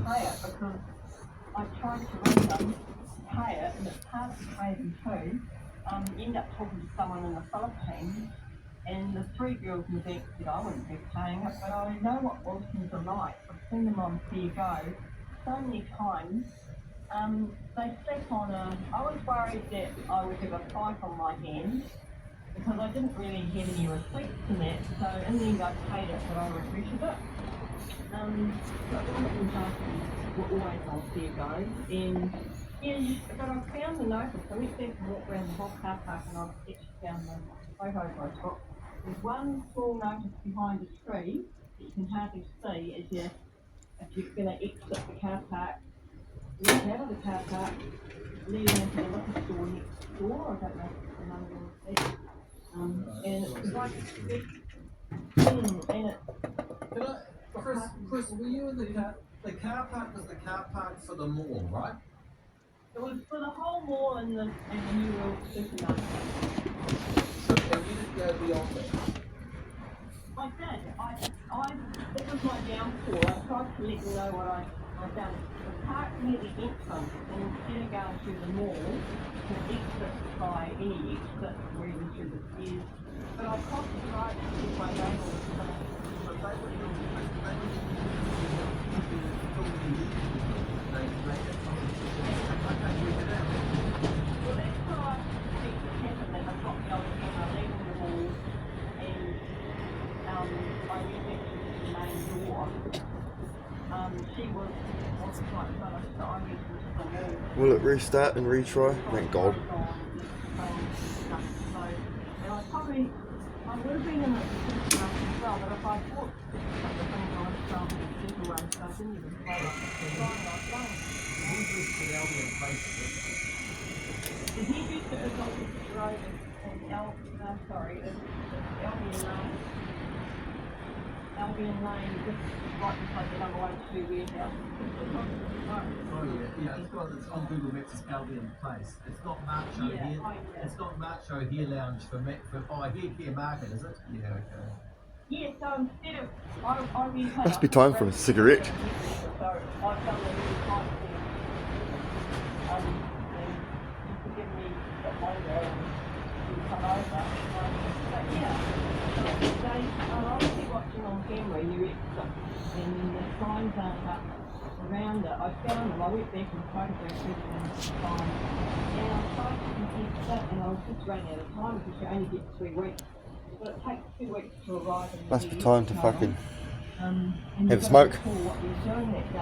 pay it because I tried to ring them, pay it, and it's hard to pay them too. End up talking to someone in the Philippines, and the three girls in the bank said I wouldn't be paying it, but I know what Wilsons are like. I've seen them on Fair Go so many times. They slap on I was worried that I would have a fight on my hands because I didn't really have any receipts in that, so in the end I paid it, but I regretted it. So Wilsons were always on Fair Go, and yeah, but I found the notice. I went back and walked around the whole car park and I actually found the photos I took. There's one small notice behind a tree that you can hardly see if you're going to exit the car park, leave out of the car park, leading into the liquor store next door. I don't know if the number will see. And it's like and it. Chris, were you in the car park was the car park for the mall, right? It was for the whole mall and the New World supermarket. So and you didn't go beyond that? I did. It was my downfall. I tried to let you know what I'd done. I parked near the entrance, and instead of going through the mall, to exit by any exit, or even through the stairs, but I crossed the road to get my neighbour was well, that's what I suspect happened, that I got the old camera leaving the mall, and I went back to the main door. She was quite close, so I went into the mall. Will it restart and retry? Thank God. I would have been in the position as well, but if I bought the things I was trying to get away, so I didn't even play it. The hairdresser is on the road in Albion Lane, just right beside the number 1 2 warehouse. Oh yeah, it's on Google Maps. It's Albion Place. It's not Macho here. It's not Macho Hair Lounge for Hair Care Market, is it? Yeah, okay. Yeah, so instead of I went Must be time for a cigarette. So I've done the really kind of thing. And just to give me the logo and come over. But yeah, I'm obviously watching on camera, you exit, and the signs aren't up around it. I found them, I went back and photographed everything fine. And I tried to contest that, and I was just running out of time because you only get 3 weeks. But it takes 2 weeks to arrive in the Must be time to fucking and have a you've got smoke. to recall what you're doing that day.